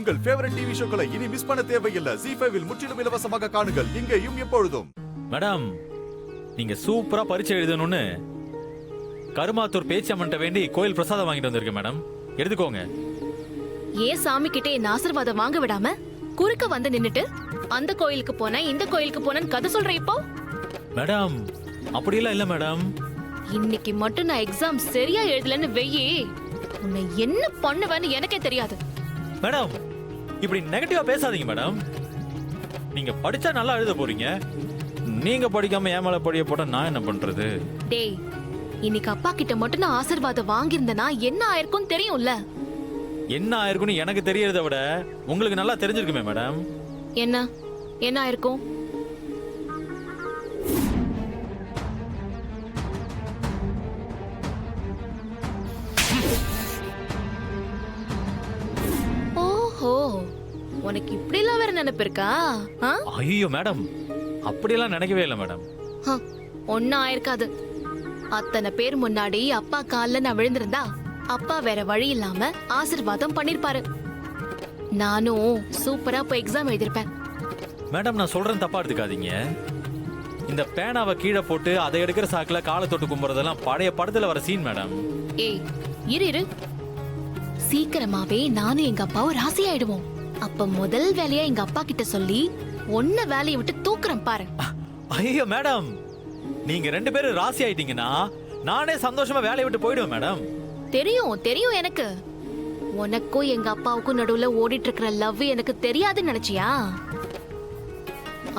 உங்கள் favourite TV ஷோக்களை இனி miss பண்ண தேவையில்லை. ZEE5 இல் முற்றிலும் இலவசமாக காணுங்கள். இங்கேயும் எப்பொழுதும். மேடம், நீங்க சூப்பரா பரீட்சை எழுதணும்னு கருமாத்தூர் பேச்சம்மன்ட்ட வேண்டி கோயில் பிரசாதம் வாங்கிட்டு வந்திருக்கேன் மேடம். எடுத்துக்கோங்க. ஏன் சாமி கிட்ட என் ஆசீர்வாதம் வாங்க விடாம குறுக்க வந்து நின்னுட்டு அந்த கோயிலுக்கு போன இந்த கோயிலுக்கு போனன்னு கதை சொல்ற இப்போ? மேடம், அப்படியெல்லாம் இல்ல மேடம். இன்னைக்கு மட்டும் நான் எக்ஸாம் சரியா எழுதலன்னு வெயி, உன்னை என்ன பண்ணுவேன்னு எனக்கே தெரியாது. மேடம், இப்படி நெகட்டிவா பேசாதீங்க மேடம். நீங்க படிச்சா நல்லா எழுத போறீங்க. நீங்க படிக்காம ஏன் மேல படிய போட்டா நான் என்ன பண்றது? டேய், இன்னைக்கு அப்பா கிட்ட மட்டும் நான் ஆசீர்வாதம் வாங்கியிருந்தேனா என்ன ஆயிருக்கும் தெரியும்ல? என்ன ஆயிருக்குன்னு எனக்கு தெரியறத விட உங்களுக்கு நல்லா தெரிஞ்சிருக்குமே மேடம். என்ன என்ன ஆயிருக்கும்? ஓஹோ, உனக்கு இப்படி எல்லாம் வேற நினைப்பு இருக்கா? ஐயோ மேடம், அப்படியெல்லாம் நினைக்கவே இல்லை மேடம். ஒன்னும் ஆயிருக்காது. அத்தனை பேர் முன்னாடி அப்பா கால்ல நான் விழுந்திருந்தா அப்பா வேற வழி இல்லாம ஆசீர்வாதம் பண்ணிருப்பாரு. நானும் சூப்பரா போய் எக்ஸாம் எழுதிருப்பேன். மேடம், நான் சொல்றேன், தப்பா எடுத்துக்காதீங்க. இந்த பேனாவை கீழே போட்டு அதை எடுக்கிற சாக்குல காலை தொட்டு கும்புறதெல்லாம் பழைய படத்துல வர சீன் மேடம். ஏய், இரு, சீக்கிரமாவே நானும் எங்க அப்பாவும் ராசி ஆயிடுவோம். அப்ப முதல் வேலையா எங்க அப்பா கிட்ட சொல்லி ஒன்ன வேலையை விட்டு தூக்குறேன் பாரு. ஐயோ மேடம், நீங்க 2 பேரும் ராசி ஆயிட்டீங்கன்னா நானே சந்தோஷமா வேலையை விட்டு போயிடுவேன் மேடம். தெரியும் எனக்கு. உனக்கும் எங்க அப்பாவுக்கும் நடுவுல ஓடிட்டு இருக்கிற லவ் எனக்கு தெரியாதுன்னு நினைச்சியா?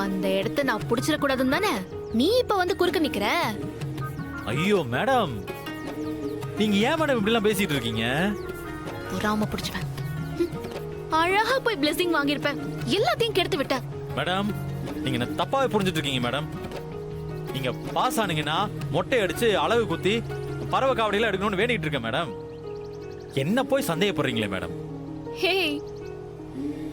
அந்த இடத்தை நான் புடிச்சிட கூடாதுன்னு தானே நீ இப்ப வந்து குறுக்க நிக்கிற? ஐயோ மேடம், நீங்க ஏன் மேடம் இப்படி எல்லாம் பேசிட்டு இருக்கீங்க? பொறாம புடிச்சுவேன். அழகா போய் பிளெஸிங் வாங்கியிருப்பேன், எல்லாத்தையும் கெடுத்து விட்ட. மேடம், நீங்க என்ன தப்பாவே புரிஞ்சுட்டு இருக்கீங்க மேடம். நீங்க பாஸ் ஆனீங்கன்னா மொட்டை அடிச்சு அளவு குத்தி பறவை காவடியில எடுக்கணும்னு வேண்டிட்டு இருக்கேன் மேடம். என்ன போய் சந்தேகப்படுறீங்களே மேடம்? ஹே,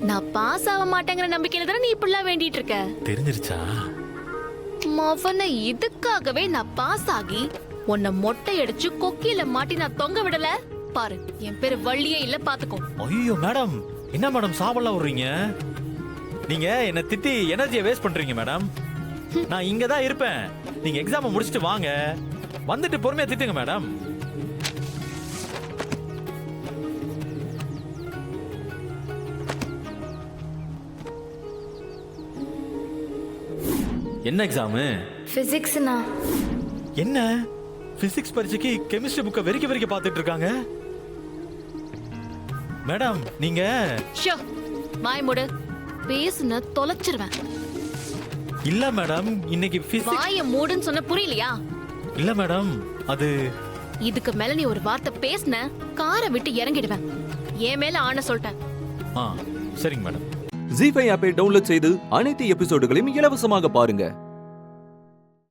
நான் பாஸ் ஆக மாட்டேங்கிற நம்பிக்கையில தானே நீ இப்படிலாம் வேண்டிட்டு இருக்க? தெரிஞ்சிருச்சா? மவன, இதுக்காகவே நான் பாஸ் ஆகி உன்னை மொட்டை அடிச்சு கொக்கியில மாட்டி நான் தொங்க விடல பாரு. என் பேரு வள்ளியே இல்ல, பாத்துக்கோ. ஐயோ மேடம், என்ன மேடம் சாவல்லாம் விடுறீங்க? நீங்க என்ன திட்டி எனர்ஜியை வேஸ்ட் பண்றீங்க மேடம். நான் இங்க தான் இருப்பேன். நீங்க எக்ஸாம் முடிச்சிட்டு வாங்க, வந்துட்டு பொறுமையா திட்டுங்க மேடம். என்ன எக்ஸாம்? பிசிக்ஸ்னா என்ன? பிசிக்ஸ் பரீட்சைக்கு கெமிஸ்ட்ரி புக்கை வெறிக்க பார்த்துட்டு இருக்காங்க மேடம். நீங்க வாய் மூடு, பேசுன தொலைச்சிருவேன். இல்ல மேடம், இன்னைக்கு பிசிக்ஸ். வாய மூடுன்னு சொன்ன புரியலையா? இல்ல மேடம், அது இதுக்கு மேல நீ ஒரு வார்த்தை பேசுன காரை விட்டு இறங்கிடுவேன். என் மேல ஆன சொல்லிட்டேன். சரிங்க மேடம். ZEE5 ஆப்பை டவுன்லோட் செய்து அனைத்து எபிசோடுகளையும் இலவசமாக பாருங்க.